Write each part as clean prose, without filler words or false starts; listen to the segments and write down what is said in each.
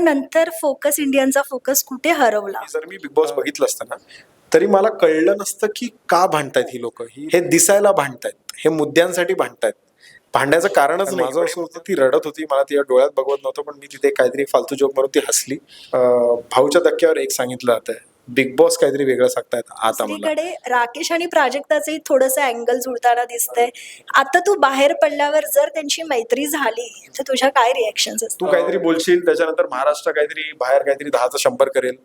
पण नंतर focus इंडियनचा focus कुठे हरवला? जर मी बिग बॉस बघितलं असतं ना, तरी मला कळलं नसतं की का भांडतायत ही लोक. हे दिसायला भांडतायत, हे मुद्द्यांसाठी भांडतायत. भांडायचं कारणच नाही. माझं असं होतं, ती रडत होती, मला तिच्या डोळ्यात बघवत नव्हतं, पण मी तिथे काहीतरी फालतू जोक मारून ती हसली. भाऊच्या धक्क्यावर एक सांगितलं जातं, बिग बॉस काहीतरी वेगळं सांगतायत आता मला. दुसरीकडे राकेश आणि प्राजक्ताचंही थोडंसं अँगल जुळताना दिसतंय. आता तू बाहेर पडल्यावर जर त्यांची मैत्री झाली तर तुझ्या काय रिएक्शन्स असतील? तू काहीतरी बोलशील, त्याच्यानंतर महाराष्ट्र काहीतरी बाहेर काहीतरी 10चं 100 करेल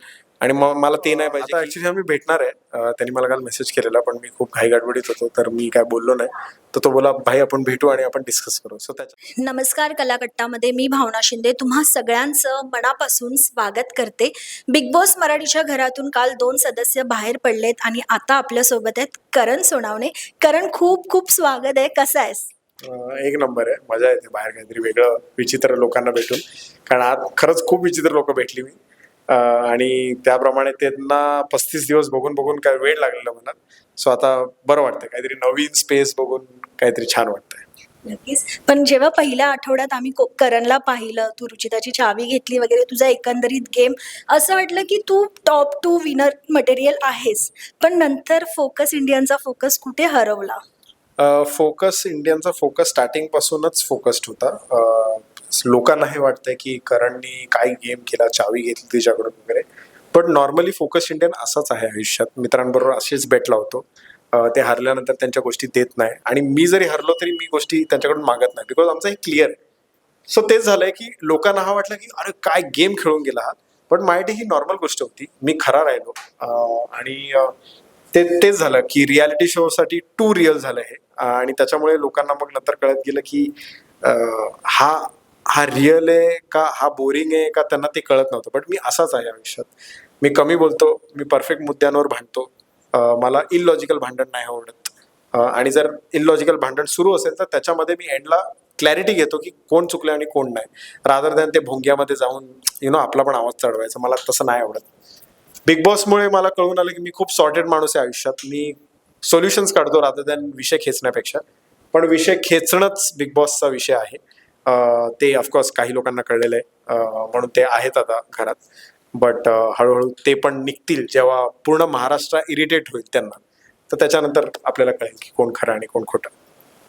आणि मग मला ते नाही पाहिजे. आता ऍक्च्युली आम्ही भेटणार आहे. त्यांनी मला काल मेसेज केलेला, पण मी खूप घाई गडबडीत होतो, तर मी काय बोललो नाही. तर तो बोला, भाई आपण भेटू आणि आपण डिस्कस करू. सो त्याच्या नमस्कार, कलाकट्टामध्ये मी भावना शिंदे तुम्हा सगळ्यांचं मनापासून स्वागत करते. बिग बॉस मराठीच्या घरातून काल 2 सदस्य बाहेर पडलेत आणि आता आपल्या सोबत आहेत करण सोनावणे. करण, खूप खूप स्वागत आहे. कसा आहेस? एक नंबर आहे. मजा येते बाहेर काहीतरी वेगळं विचित्र लोकांना भेटून, कारण आज खरंच खूप विचित्र लोक भेटली मी. आणि त्याप्रमाणे त्यांना 35 दिवस बघून बघून काय वेळ लागलेला मला. सो आता बरं वाटतं, काहीतरी नवीन स्पेस बघून काहीतरी छान वाटतंय. नक्कीच. पण जेव्हा पहिल्या आठवड्यात आम्ही करणला पाहिलं, तू रुचिताची चावी घेतली वगैरे, तुझा एकंदरीत गेम असं वाटलं की तू टॉप 2 विनर मटेरियल आहेस. पण नंतर फोकस इंडियनचा फोकस कुठे हरवला? फोकस इंडियनचा फोकस स्टार्टिंग पासूनच फोकस्ड होता. लोकांना हे वाटतंय की करणनी काय गेम केला, चावी घेतली तिच्याकडून वगैरे. पण नॉर्मली फोकस इंडियन असाच आहे आयुष्यात. मित्रांबरोबर असेच बेट लावतो. ते हरल्यानंतर त्यांच्या गोष्टी देत नाही, आणि मी जरी हरलो तरी मी गोष्टी त्यांच्याकडून मागत नाही, बिकॉज आमचं हे क्लिअर आहे. सो तेच झालंय की लोकांना हा वाटलं की अरे काय गेम खेळून गेला हा. पण माझ्यासाठी ही नॉर्मल गोष्ट होती. मी खरा राहिलो. आणि तेच झालं की रियालिटी शोसाठी टू रिअल झालं हे. आणि त्याच्यामुळे लोकांना मग नंतर कळत गेलं की हा हा रिअल आहे का, हा बोरिंग आहे का, त्यांना ते कळत नव्हतं. बट मी असाच आहे आयुष्यात. मी कमी बोलतो, मी परफेक्ट मुद्द्यांवर भांडतो. मला इलॉजिकल भांडण नाही आवडत. आणि जर इलॉजिकल भांडण सुरू असेल तर त्याच्यामध्ये मी एंडला क्लॅरिटी घेतो की कोण चुकलं आणि कोण नाही, रादर दॅन ते भोंग्यामध्ये जाऊन आपला पण आवाज चढवायचा. मला तसं नाही आवडत. बिग बॉसमुळे मला कळून आलं की मी खूप सॉर्टेड माणूस आहे आयुष्यात. मी सोल्युशन्स काढतो रादर दॅन विषय खेचण्यापेक्षा. पण विषय खेचणंच बिग बॉसचा विषय आहे. ते ऑफकोर्स काही लोकांना कळलेलं आहे, म्हणून ते आहेत आता घरात. बट हळूहळू ते पण निघतील जेव्हा पूर्ण महाराष्ट्र इरिटेट होईल त्यांना. तर त्याच्यानंतर आपल्याला कळेल की कोण खरं आणि कोण खोटं.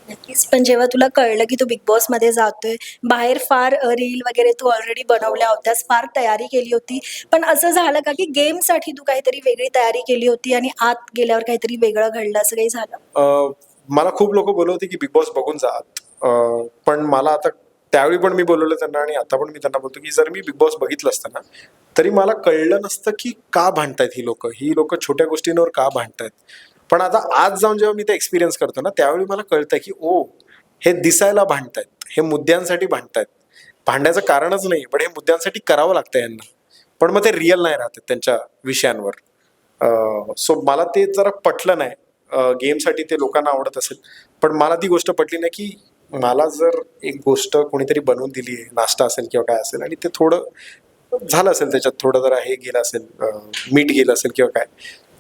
नक्कीच. पण जेव्हा तुला कळलं की तू बिग बॉस मध्ये जातोय, बाहेर फार रील वगैरे तू ऑलरेडी बनवल्या होत्यास, फार तयारी केली होती. पण असं झालं का की गेमसाठी तू काहीतरी वेगळी तयारी केली होती आणि आत गेल्यावर काहीतरी वेगळं घडलं, असं काही झालं? मला खूप लोक बोलत होते की बिग बॉस बघून जा आत. पण मला आता, त्यावेळी पण मी बोलवलं त्यांना आणि आता पण मी त्यांना बोलतो की जर मी बिग बॉस बघितलं असतं ना, तरी मला कळलं नसतं की का भांडतायत ही लोक छोट्या गोष्टींवर का भांडतायत. पण आता आज जाऊन जेव्हा मी ते एक्सपिरियन्स करतो ना, त्यावेळी मला कळतंय की ओ, हे दिसायला भांडतायत, हे मुद्द्यांसाठी भांडतायत. भांडायचं कारणच नाही, पण हे मुद्द्यांसाठी करावं लागतं यांना. पण मग ते रिअल नाही राहत त्यांच्या विषयांवर. सो मला ते जरा पटलं नाही. गेमसाठी ते लोकांना आवडत असेल, पण मला ती गोष्ट पटली नाही की मला जर एक गोष्ट कोणीतरी बनवून दिली आहे, नाश्ता असेल किंवा काय असेल, आणि ते थोडं झालं असेल, त्याच्यात थोडं जरा हे गेलं असेल, मीठ गेलं असेल किंवा काय,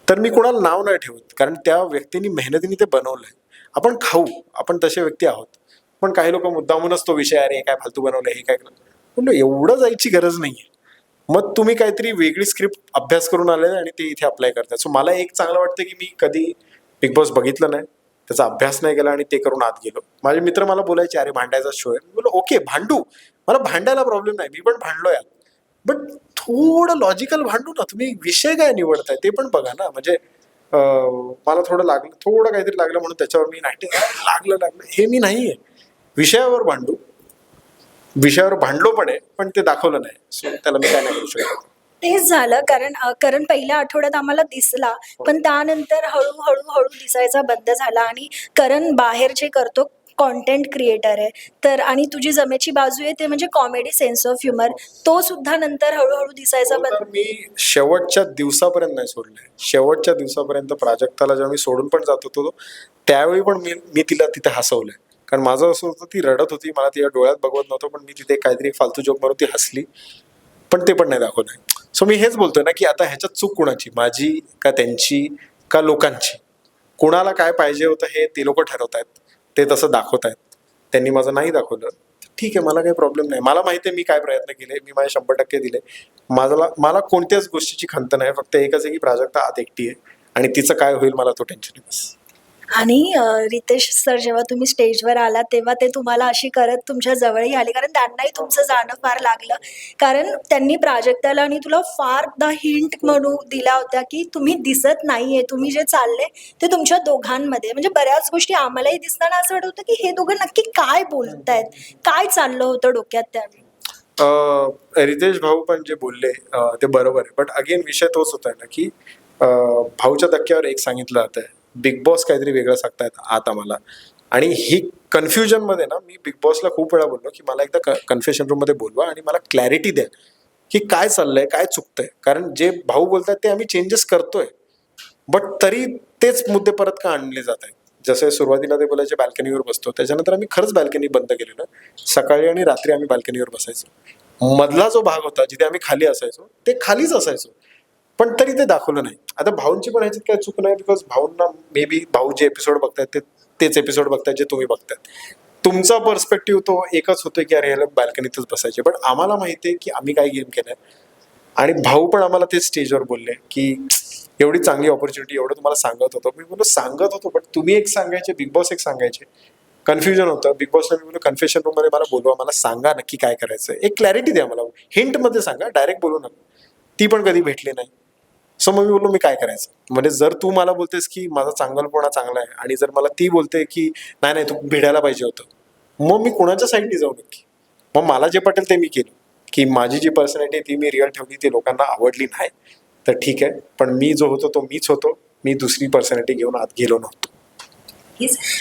तर मी कोणाला नाव नाही ठेवत, कारण त्या व्यक्तीने मेहनतीने ते बनवलंय. आपण खाऊ, आपण तसे व्यक्ती आहोत. पण काही लोक मुद्दामूनच तो विषय, अरे काय फालतू बनवलं, हे काय म्हणलं, एवढं जायची गरज नाहीये. मग तुम्ही काहीतरी वेगळी स्क्रिप्ट अभ्यास करून आले आणि ते इथे अप्लाय करतात. सो मला एक चांगलं वाटतं की मी कधी बिग बॉस बघितलं नाही, त्याचा अभ्यास नाही केला आणि ते करून आत गेलो. माझे मित्र मला बोलायचे, अरे भांडायचा शो आहे. मी बोललो ओके भांडू, मला भांडायला प्रॉब्लेम नाही, मी पण भांडलो यात. बट थोडं लॉजिकल भांडू ना. तुम्ही विषय काय निवडताय ते पण बघा ना. म्हणजे मला थोडं काहीतरी लागलं म्हणून त्याच्यावर मी नाही लागलं हे मी नाहीये. विषयावर भांडू, विषयावर भांडलो पण आहे, पण ते दाखवलं नाही. सो त्याला मी काय नाही करू शकत. तेच झालं, कारण पहिल्या आठवड्यात आम्हाला दिसला, पण त्यानंतर हळू दिसायचा बंद झाला. आणि करण बाहेर जे करतो, कॉन्टेंट क्रिएटर आहे तर, आणि तुझी जमेची बाजू आहे ते म्हणजे कॉमेडी, सेन्स ऑफ ह्युमर, तो सुद्धा नंतर हळूहळू दिसायचा तर बंद. मी शेवटच्या दिवसापर्यंत नाही सोडलंय. शेवटच्या दिवसापर्यंत प्राजक्ताला जेव्हा मी सोडून पण जात होतो, त्यावेळी पण मी तिला तिथे हसवलंय. कारण माझं असं होतं, ती रडत होती, मला तिच्या डोळ्यात बघवत नव्हतं, पण मी तिथे काहीतरी फालतू जोक मारून ती हसली. पण ते पण नाही दाखवलंय. सो मी हेच बोलतोय ना की आता ह्याच्यात चूक कुणाची, माझी का त्यांची का लोकांची? कुणाला काय पाहिजे होतं हे ते लोक ठरवतायत, ते तसं दाखवतायत. त्यांनी माझं नाही दाखवलं, ठीक आहे, मला काही प्रॉब्लेम नाही. मला माहिती आहे मी काय प्रयत्न केले, मी माझे 100% दिले. मला कोणत्याच गोष्टीची खंत नाही. फक्त एकच आहे की प्राजक्ता आत एकटी आहे आणि तिचं काय होईल मला तो टेन्शन आहे बस. आणि रितेश सर जेव्हा तुम्ही स्टेजवर आलात तेव्हा ते तुम्हाला अशी करत तुमच्या जवळही आले, कारण त्यांनाही तुमचं जाणं फार लागलं. कारण त्यांनी प्राजक्ताला आणि तुला फार द हिंट म्हणून दिल्या होत्या की तुम्ही दिसत नाहीये, तुम्ही जे चालले ते तुमच्या दोघांमध्ये, म्हणजे बऱ्याच गोष्टी आम्हालाही दिसताना असं वाटत होतं की हे दोघं नक्की काय बोलतायत, काय चाललं होतं डोक्यात त्यावेळी. रितेश भाऊ पण जे बोलले ते बरोबर आहे. बट अगेन विषय तोच होता ना की भाऊच्या धक्क्यावर एक सांगितलं जातं, बिग बॉस काहीतरी वेगळं सांगतायत आत आम्हाला. आणि ही कन्फ्युजन मध्ये ना मी बिग बॉसला खूप वेळा बोललो की मला एकदा कन्फेशन रूम मध्ये बोलवा आणि मला क्लॅरिटी द्या की काय चाललंय, काय चुकतंय. कारण जे भाऊ बोलतात ते आम्ही चेंजेस करतोय, बट तरी तेच मुद्दे परत का आणले जात आहेत. जसे सुरुवातीला ते बोलायचे बाल्कनीवर बसतो, त्याच्यानंतर आम्ही खरंच बाल्कनी बंद केलेलं. सकाळी आणि रात्री आम्ही बाल्कनीवर बसायचो. मधला जो भाग होता जिथे आम्ही खाली असायचो ते खालीच असायचो, पण तरी ते दाखवलं नाही. आता भाऊंची पण ह्याच्यात काही चूक नाही, बिकॉज भाऊंना मे बी भाऊ जे एपिसोड बघतायत तेच एपिसोड बघतायत जे तुम्ही बघतायत. तुमचा पर्स्पेक्टिव्ह तो एकच होतो की अरे ह्याला बाल्कनीतच बसायचे. बट आम्हाला माहिती आहे की आम्ही काय गेम केलाय आणि भाऊ पण आम्हाला तेच स्टेजवर बोलले की एवढी चांगली ऑपॉर्च्युनिटी, एवढं तुम्हाला सांगत होतो. मी बोललो सांगत होतो, बट तुम्ही एक सांगायचे, बिग बॉस एक सांगायचे. कन्फ्युजन होतं. बिग बॉसला मी बोललो कन्फेशन रूम मध्ये मला बोलवा, मला सांगा नक्की काय करायचं, एक क्लॅरिटी द्या मला, हिंट मध्ये सांगा, डायरेक्ट बोलू नका. ती पण कधी भेटली नाही. सो मग मी बोललो मी काय करायचं. म्हणजे जर तू मला बोलतेस की माझा चांगलपणा चांगला आहे आणि जर मला ती बोलते की नाही नाही तू भिडायला पाहिजे होतं, मग मी कोणाच्या साईडनी जाऊ नक्की. मग मला जे पटेल ते मी केलं की माझी जी पर्सनॅलिटी ती मी रिअल ठेवली, ती लोकांना आवडली नाही तर ठीक आहे, पण मी जो होतो तो मीच होतो. मी दुसरी पर्सनॅलिटी घेऊन आत गेलो नव्हतो.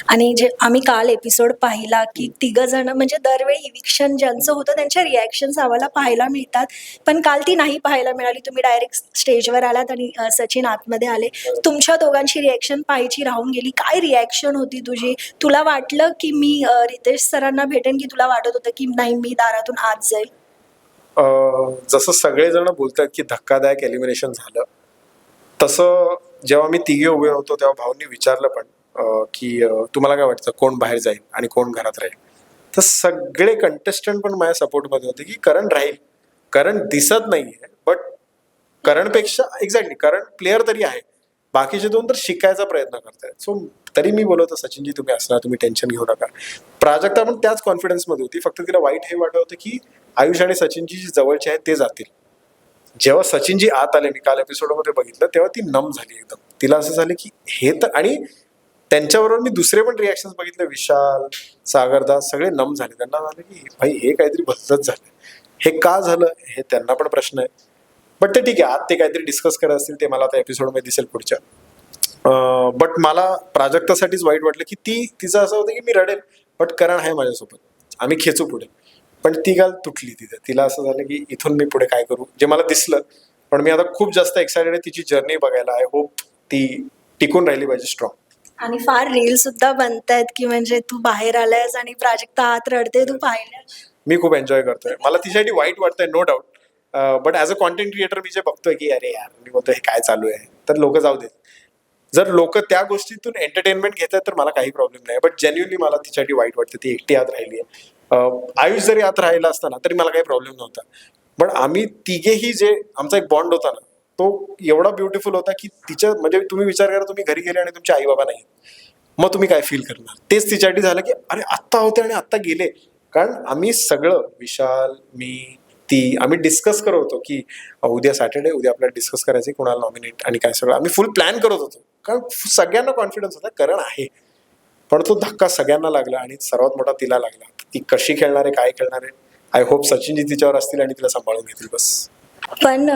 आणि जे आम्ही काल एपिसोड पाहिला की तिघ जण, म्हणजे दरवेळी इविक्शन ज्यांचं होतं त्यांच्या रिॲक्शन्स आम्हाला पाहायला मिळतात, पण काल ती नाही पाहायला मिळाली. तुम्ही डायरेक्ट स्टेजवर आलात आणि सचिन आतमध्ये आले. तुमच्या दोघांची रिॲक्शन पाहायची राहून गेली. काय रिॲक्शन होती तुझी? तुला वाटलं की मी रितेश सरांना भेटेन, की तुला वाटत होतं की नाही मी दारातून आत जाईल? जसं सगळेजण बोलतात की धक्कादायक एलिमिनेशन झालं, तसं जेव्हा मी तिघे उभे होतो तेव्हा भाऊंनी विचारलं पण की तुम्हाला काय वाटतं कोण बाहेर जाईल आणि कोण घरात राहील. तर सगळे कंटेस्टंट पण माझ्या सपोर्टमध्ये होते की करण राहील. करण दिसत नाहीये, बट करणपेक्षा एक्झॅक्टली करण प्लेअर तरी आहे. बाकीचे दोन तर शिकायचा प्रयत्न करतायत. सो तरी मी बोलवतो सचिनजी तुम्ही असणार, तुम्ही टेन्शन घेऊ नका. प्राजक्ता पण त्याच कॉन्फिडन्समध्ये होती. फक्त तिला वाईट हे वाटत होतं की आयुष आणि सचिनजी जी जवळचे आहेत ते जातील. जेव्हा सचिनजी आत आले, मी काल एपिसोडमध्ये बघितलं, तेव्हा ती नम झाली एकदम. तिला असं झालं की हे तर, आणि त्यांच्याबरोबर मी दुसरे पण रिॲक्शन बघितले, विशाल, सागरदास, सगळे नम झाले. त्यांना झालं की भाई हे काहीतरी भलतंच झालं. हे का झालं हे त्यांना पण प्रश्न आहे. बट ते ठीक आहे, आत ते काहीतरी डिस्कस करत असतील, ते मला आता एपिसोडमध्ये दिसेल पुढच्या. बट मला प्राजक्तासाठीच वाईट वाटलं की तिचं असं होतं की मी रडेल, बट करण आहे माझ्यासोबत, आम्ही खेचू पुढे. पण ती गाल तुटली तिथे. तिला असं झालं की इथून मी पुढे काय करू, जे मला दिसलं. पण मी आता खूप जास्त एक्सायटेड आहे तिची जर्नी बघायला. आय होप ती टिकून राहिली पाहिजे स्ट्रॉंग. आणि फार रील सुद्धा बनतायत की म्हणजे तू बाहेर आलायस आणि प्राजक्ता आत रडते, तू पाहिलं? मी खूप एन्जॉय करतोय. मला तिच्यासाठी वाईट वाटतंय, no doubt. But as a content creator मी जे बघतोय की अरे यार, मी बोलतोय हे काय चालू आहे, तर लोक जाऊ देत. जर लोक त्या गोष्टीतून एंटरटेनमेंट घेत आहेत तर मला काही प्रॉब्लेम नाही. बट जेन्युअनली मला तिच्यासाठी वाईट वाटतं, ती एकटी आत राहिली आहे. आयुष जरी आत राहिला असताना तरी मला काही प्रॉब्लेम नव्हता. पण आम्ही तिघेही जे आमचा एक बॉन्ड होता ना, तो एवढा ब्युटिफुल होता की तिच्या, म्हणजे तुम्ही विचार करा, तुम्ही घरी गेले आणि तुमचे आई बाबा नाही, मग तुम्ही काय फील करणार. तेच तिच्यासाठी झालं की अरे आत्ता होते आणि आत्ता गेले. कारण आम्ही सगळं, विशाल, मी, ती, आम्ही डिस्कस करत होतो की उद्या सॅटर्डे, उद्या आपल्याला डिस्कस करायचं कोणाला नॉमिनेट आणि काय, सगळं आम्ही फुल प्लॅन करत होतो. कारण सगळ्यांना कॉन्फिडन्स होता करण आहे. पण तो धक्का सगळ्यांना लागला आणि सर्वात मोठा तिला लागला. ती कशी खेळणार आहे, काय खेळणार आहे. आय होप सचिनजी तिच्यावर असतील आणि तिला सांभाळून घेतील बस. पण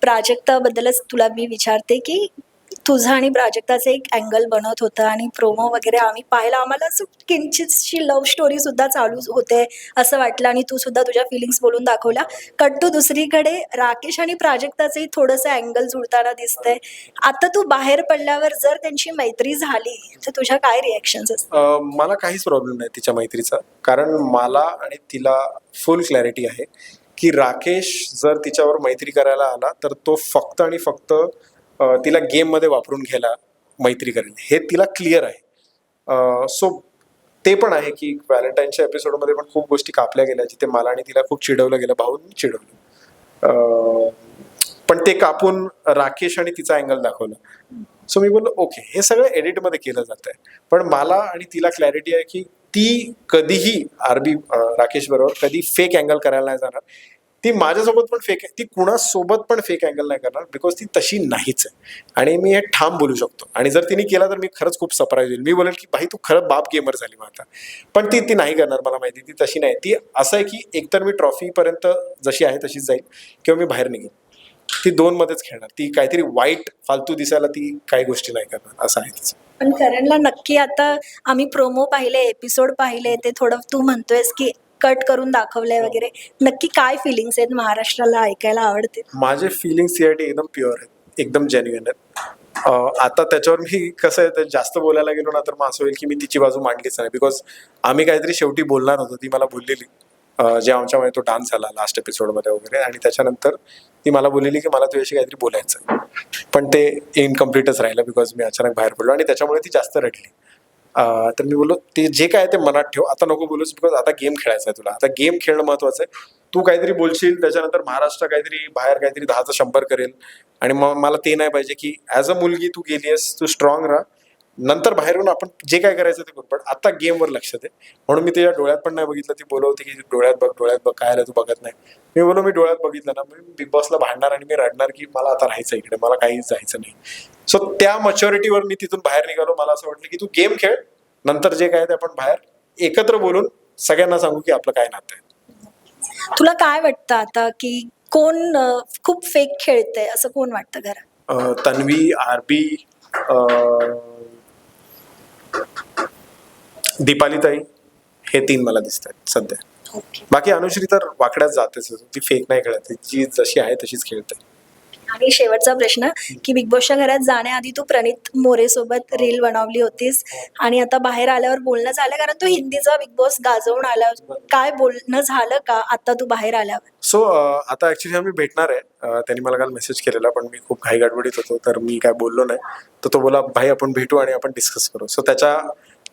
प्राजक्ताबद्दलच तुला मी विचारते की तुझं आणि प्राजक्ताचं एक अँगल बनत होतं आणि प्रोमो वगैरे आम्ही पाहिला, आम्हाला असं किंचितशी लव्ह स्टोरी सुद्धा चालू होते असं वाटलं आणि तू सुद्धा तुझ्या फिलिंग्स बोलून दाखवल्या. कट टू दुसरीकडे राकेश आणि प्राजक्ताचंही थोडंसं अँगल जुळताना दिसतंय. आता तू बाहेर पडल्यावर जर त्यांची मैत्री झाली तर तुझ्या काय रिॲक्शन्स असतात? मला काहीच प्रॉब्लेम नाही तिच्या मैत्रीचा. कारण मला आणि तिला फुल क्लॅरिटी आहे की राकेश जर तिच्यावर मैत्री करायला आला तर तो फक्त आणि फक्त तिला गेममध्ये वापरून घ्यायला मैत्री करेल, हे तिला क्लिअर आहे. सो ते पण आहे की व्हॅलेंटाईनच्या एपिसोडमध्ये पण खूप गोष्टी कापल्या गेल्या जिथे मला आणि तिला खूप चिडवलं गेलं, भाऊंनी चिडवलं. पण ते कापून राकेश आणि तिचा अँगल दाखवला. सो मी बोललो ओके, हे सगळं एडिटमध्ये केलं जात आहे. पण मला आणि तिला क्लॅरिटी आहे की ती कधीही आरबी राकेश बरोबर कधी फेक अँगल करायला नाही जाणार. ती माझ्यासोबत पण फेक ती कुणासोबत पण फेक अँगल नाही करणार, बिकॉज ती तशी नाहीच आहे. आणि मी हे ठाम बोलू शकतो. आणि जर तिने केला तर मी खरंच खूप सरप्राईज होईल. मी बोलेल की भाई तू खरंच बाप गेमर झाली मग आता. पण ती नाही करणार, मला माहिती ती तशी नाही. ती असं आहे की एकतर मी ट्रॉफीपर्यंत जशी आहे तशीच जाईल किंवा मी बाहेर निघेन. ती 2 मध्येच खेळणार. ती काहीतरी वाईट फालतू दिसायला ती काही गोष्टी नाही करणार, असं आहे तिचं. पण करणला नक्की आता आम्ही प्रोमो पाहिले, एपिसोड पाहिले, ते थोडं तू म्हणतोयस की कट करून दाखवलंय वगैरे, नक्की काय फिलिंग्स आहेत महाराष्ट्राला ऐकायला आवडते? माझे फिलिंग्स यासाठी एकदम प्युअर आहेत, एकदम जेन्युइन आहेत. आता त्याच्यावर मी कसं आहे, तर जास्त बोलायला गेलो ना तर मग असं होईल की मी तिची बाजू मांडलीच नाही. बिकॉज आम्ही काहीतरी शेवटी बोलणार होतो, ती मला बोललेली जे आमच्यामुळे तो डान्स झाला लास्ट एपिसोडमध्ये वगैरे, आणि त्याच्यानंतर ती मला बोललेली की मला तुझ्याशी काहीतरी बोलायचं आहे. पण ते इनकम्प्लीटच राहिलं बिकॉज मी अचानक बाहेर पडलो आणि त्याच्यामुळे ती जास्त रडली. तर मी बोललो ते जे काय आहे ते मनात ठेव, आता नको बोलूस, बिकॉज आता गेम खेळायचा आहे तुला. आता गेम खेळणं महत्वाचं आहे. तू काहीतरी बोलशील त्याच्यानंतर महाराष्ट्र काहीतरी बाहेर काहीतरी 10चं 100 करेल. आणि मग मला ते नाही पाहिजे की ॲज अ मुलगी तू गेली आहेस, तू स्ट्रॉंग राहा, नंतर बाहेरून आपण जे काय करायचं ते करू, पण आता गेमवर लक्ष दे. म्हणून मी तिच्या डोळ्यात पण नाही बघितलं. ती बोलवते की डोळ्यात बघ काय आलं तू बघत नाही. मी बोललो मी डोळ्यात बघितलं ना, मी बिग बॉसला भांडणार आणि मी रडणार की मला आता राहायचं इकडे, मला काहीच जायचं नाही. सो त्या मॅच्युरिटीवर मी तिथून बाहेर निघालो. मला असं वाटलं की तू गेम खेळ, नंतर जे काय ते आपण बाहेर एकत्र बोलून सगळ्यांना सांगू की आपलं काय नातं आहे. तुला काय वाटतं आता की कोण खूप फेक खेळतंय, असं कोण वाटतं घरात? तन्वी, आरबी, दीपालीताई, हे 3 मला दिसत आहेत सध्या. ओके. बाकी अनुश्री तर वाकड्यात जातेच, ती फेक नाही खेळत, जी जशी आहे तशीच खेळते. आणि शेवटचा प्रश्न की बिग बॉसच्या घरात जाण्याआधी तू प्रणित मोरे सोबत रील बनवली होतीस आणि आता बाहेर आल्यावर बोलणं झालं, कारण तू हिंदीचा बिग बॉस गाजवून आला, काय बोलणं झालं का आता तू बाहेर आल्यावर? सो आता ऍक्च्युली आम्ही भेटणार आहे. त्यांनी मला काल मेसेज केलेला, पण मी खूप घाई गडबडीत होतो तर मी काय बोललो नाही. तर तो बोला भाई आपण भेटू आणि आपण डिस्कस करू. सो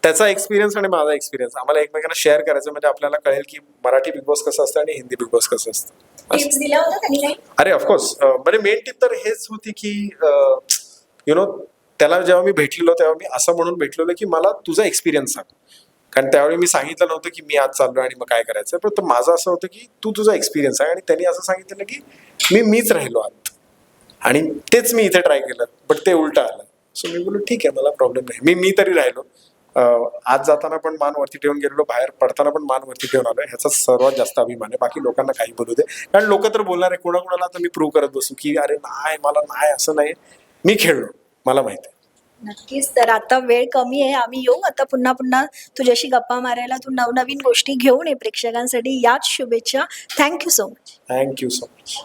त्याचा एक्सपिरियन्स आणि माझा एक्सपिरियन्स आम्हाला एकमेकांना शेअर करायचं, म्हणजे आपल्याला कळेल की मराठी बिग बॉस कसं असतं आणि हिंदी बिग बॉस कसं असतं. टिप्स दिल्या होत्या त्यांनी काही? अरे ऑफकोर्स, म्हणजे मेन टिप तर हेच होती की यु नो त्याला जेव्हा मी भेटलेलो तेव्हा मी असं म्हणून भेटलेलो की मला तुझा एक्सपिरियन्स सांग. कारण त्यावेळी मी सांगितलं नव्हतं की मी आज चाललो आणि मग काय करायचं, पण माझं असं होतं की तू तुझा एक्सपिरियन्स आहे. आणि त्यांनी असं सांगितलं की मीच राहिलो आत आणि तेच मी इथे ट्राय केलं, बट ते उलटं आलं. सो मी बोललो ठीक आहे, मला प्रॉब्लेम नाही, मी तरी राहिलो. आज जाताना पण मान वरती ठेवून गेलेलो, बाहेर पडताना पण मान वरती ठेवून आलोय, ह्याचा सर्वात जास्त अभिमान आहे. बाकी लोकांना काही बोलू दे, कारण लोक तर बोलणार आहे. कोणाकोणाला आता मी प्रूव्ह करत बसू की अरे नाही, मला नाही, असं नाही, मी खेळलो, मला माहिती आहे. नक्कीच. तर आता वेळ कमी आहे, आम्ही येऊ आता पुन्हा पुन्हा तुझ्याशी गप्पा मारायला. तू नवनवीन गोष्टी घेऊन ये प्रेक्षकांसाठी. याच शुभेच्छा. Thank you so much. Thank you so much.